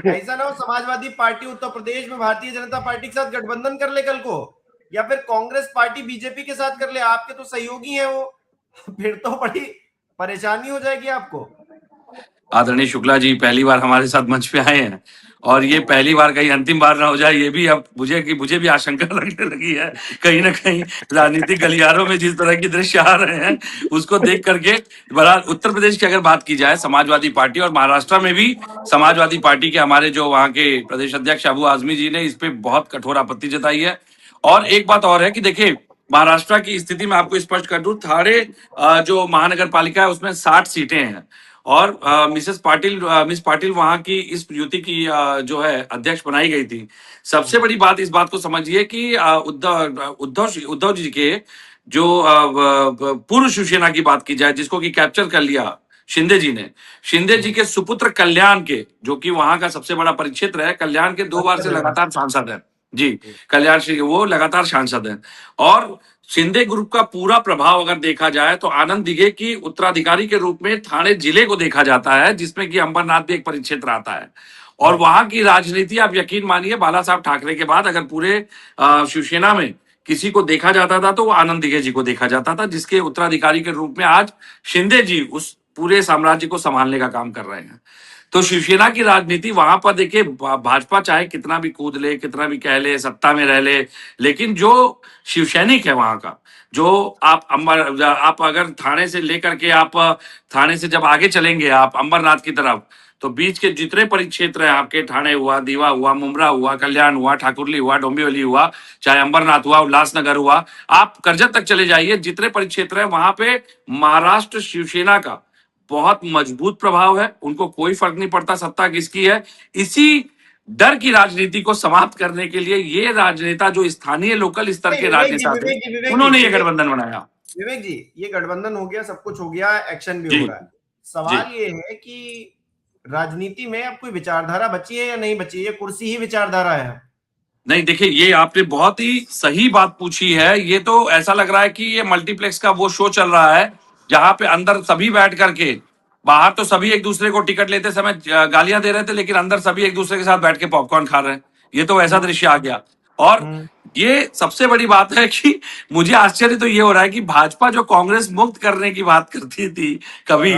ऐसा ना हो समाजवादी पार्टी उत्तर प्रदेश में भारतीय जनता पार्टी के साथ गठबंधन कर ले कल को, या फिर कांग्रेस पार्टी बीजेपी के साथ कर ले, आपके तो सहयोगी हैं वो। फिर तो बड़ी परेशानी हो जाएगी आपको। आदरणीय शुक्ला जी पहली बार हमारे साथ मंच पे आए हैं, और ये पहली बार कहीं अंतिम बार ना हो जाए, ये भी अब मुझे भी आशंका लगने लगी है। कहीं ना कहीं राजनीतिक गलियारों में जिस तरह के दृश्य आ रहे हैं उसको देख करके, बहरहाल उत्तर प्रदेश की अगर बात की जाए समाजवादी पार्टी, और महाराष्ट्र में भी समाजवादी पार्टी के हमारे जो वहाँ के प्रदेश अध्यक्ष अबू आजमी जी ने इस पे बहुत कठोर आपत्ति जताई है। और एक बात और है कि देखिए, महाराष्ट्र की स्थिति में आपको स्पष्ट कर दूं, थाने जो महानगर पालिका है उसमें 60 सीटें हैं, और मिस पाटिल वहां की इस युति की जो है अध्यक्ष बनाई गई थी। सबसे बड़ी बात इस बात को समझिए कि उद्धव जी के जो पूर्व शिवसेना की बात की जाए, जिसको कि कैप्चर कर लिया शिंदे जी ने, शिंदे जी के सुपुत्र कल्याण के, जो कि वहां का सबसे बड़ा परिक्षेत्र है, कल्याण के 2 बार से लगातार सांसद है जी। कल्याण सिंह वो लगातार सांसद हैं, और शिंदे ग्रुप का पूरा प्रभाव अगर देखा जाए तो आनंद दिघे की उत्तराधिकारी के रूप में ठाणे जिले को देखा जाता है, जिसमें कि अंबरनाथ भी एक परिक्षेत्र आता है। और वहां की राजनीति आप यकीन मानिए, बाला साहब ठाकरे के बाद अगर पूरे शिवसेना में किसी को देखा जाता था तो वो आनंद दिघे जी को देखा जाता था, जिसके उत्तराधिकारी के रूप में आज शिंदे जी उस पूरे साम्राज्य को संभालने का काम कर रहे हैं। तो शिवसेना की राजनीति वहां पर देखिए, भाजपा चाहे कितना भी कूद ले, कितना भी कह ले, सत्ता में रह ले, लेकिन जो शिवसैनिक है वहां का, जो आप अगर थाने से लेकर के आप थाने से जब आगे चलेंगे आप अंबरनाथ की तरफ, तो बीच के जितने परिक्षेत्र हैं आपके, ठाणे हुआ, दीवा हुआ, मुमरा हुआ, कल्याण हुआ, ठाकुरली हुआ, डोंबिवली हुआ, चाहे अंबरनाथ हुआ, उल्लासनगर हुआ, आप करजत तक चले जाइए, जितने परिक्षेत्र है वहां पे महाराष्ट्र शिवसेना का बहुत मजबूत प्रभाव है। उनको कोई फर्क नहीं पड़ता सत्ता किसकी है। इसी डर की राजनीति को समाप्त करने के लिए ये राजनेता, जो स्थानीय लोकल स्तर के राजनेता थे, उन्होंने ये गठबंधन बनाया। विवेक जी, ये गठबंधन हो गया, सब कुछ हो गया, एक्शन भी हो रहा है। सवाल ये है कि राजनीति में अब कोई विचारधारा बची है या नहीं बची है? ये कुर्सी ही विचारधारा है। नहीं, देखिए, ये आपने बहुत ही सही बात पूछी है। ये तो ऐसा लग रहा है कि ये मल्टीप्लेक्स का वो शो चल रहा है जहां पे अंदर सभी बैठ करके, बाहर तो सभी एक दूसरे को टिकट लेते समय गालियां दे रहे थे, लेकिन अंदर सभी एक दूसरे के साथ बैठ के पॉपकॉर्न खा रहे हैं। ये तो ऐसा दृश्य आ गया। और ये सबसे बड़ी बात है कि मुझे आश्चर्य तो ये हो रहा है कि भाजपा जो कांग्रेस मुक्त करने की बात करती थी कभी,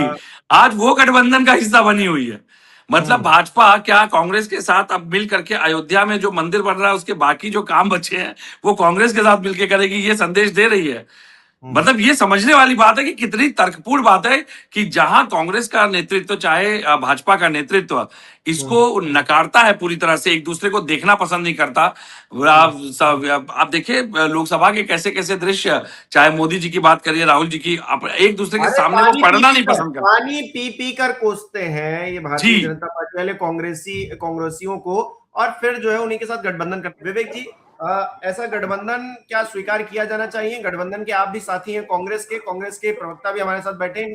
आज वो गठबंधन का हिस्सा बनी हुई है। मतलब भाजपा क्या कांग्रेस के साथ अब मिल करके अयोध्या में जो मंदिर बन रहा है उसके बाकी जो काम बचे हैं वो कांग्रेस के साथ मिलकर करेगी, ये संदेश दे रही है। मतलब ये समझने वाली बात है कि कितनी तर्कपूर्ण बात है कि जहां कांग्रेस का नेतृत्व चाहे भाजपा का नेतृत्व इसको नकारता है, पूरी तरह से एक दूसरे को देखना पसंद नहीं करता। आप देखिए लोकसभा के कैसे कैसे दृश्य, चाहे मोदी जी की बात करिए, राहुल जी की, एक दूसरे के सामने वो पढ़ना नहीं पसंद करते, पानी पी पी कर कोसते हैं ये भारतीय जनता पार्टी वाले कांग्रेसियों को, और फिर जो है उन्हीं के साथ गठबंधन करते। विवेक जी, ऐसा गठबंधन क्या स्वीकार किया जाना चाहिए? गठबंधन के आप भी साथी हैं कांग्रेस के प्रवक्ता भी हमारे साथ बैठे हैं,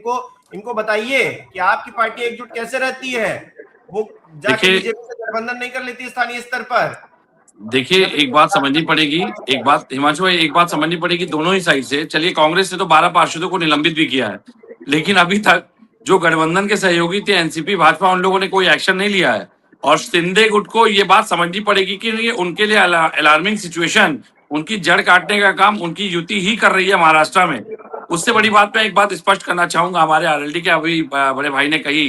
इनको बताइए कि आपकी पार्टी एकजुट कैसे रहती है, वो जाके बीजेपी से गठबंधन नहीं कर लेती स्थानीय स्तर पर। देखिए, एक बात समझनी पड़ेगी, एक बात हिमांशु भाई, एक बात समझनी पड़ेगी दोनों ही साइड से। चलिए, कांग्रेस ने तो 12 पार्षदों को निलंबित भी किया है, लेकिन अभी तक जो गठबंधन के सहयोगी थे एनसीपी, भाजपा, उन लोगों ने कोई एक्शन नहीं लिया है। और शिंदे गुट को ये बात समझनी पड़ेगी कि ये उनके लिए अलार्मिंग सिचुएशन, उनकी जड़ काटने का काम उनकी युति ही कर रही है महाराष्ट्र में। उससे बड़ी बात मैं एक बात स्पष्ट करना चाहूंगा, हमारे आरएलडी के अभी बड़े भाई ने कही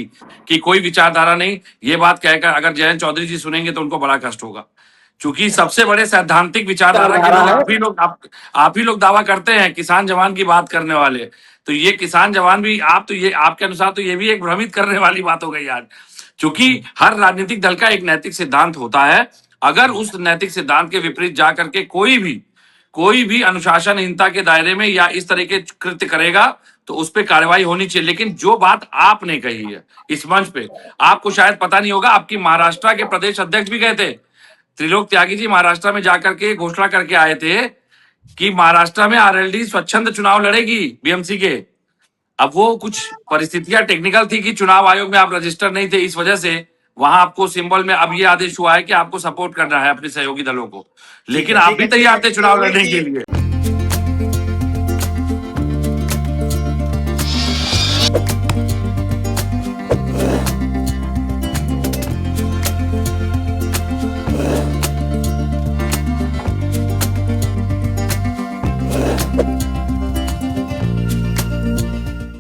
कि कोई विचारधारा नहीं। ये बात कहकर अगर जयंत चौधरी जी सुनेंगे तो उनको बड़ा कष्ट होगा, क्योंकि सबसे बड़े सैद्धांतिक विचारधारा के लोग आप ही लोग दावा करते हैं, किसान जवान की बात करने वाले। तो ये किसान जवान भी आपके अनुसार तो ये भी एक भ्रमित करने वाली बात हो गई आज, क्योंकि हर राजनीतिक दल का एक नैतिक सिद्धांत होता है। अगर उस नैतिक सिद्धांत के विपरीत जाकर के कोई भी अनुशासनहीनता के दायरे में या इस तरह के कृत्य करेगा तो उस पर कार्रवाई होनी चाहिए। लेकिन जो बात आपने कही है इस मंच पे, आपको शायद पता नहीं होगा, आपकी महाराष्ट्र के प्रदेश अध्यक्ष भी गए थे, त्रिलोक त्यागी जी महाराष्ट्र में जाकर के घोषणा करके आए थे कि महाराष्ट्र में आरएलडी स्वच्छंद चुनाव लड़ेगी बीएमसी के। अब वो कुछ परिस्थितियां टेक्निकल थी कि चुनाव आयोग में आप रजिस्टर नहीं थे, इस वजह से वहां आपको सिंबल में अब ये आदेश हुआ है कि आपको सपोर्ट करना है अपने सहयोगी दलों को, लेकिन आप भी तैयार थे चुनाव लड़ने के लिए।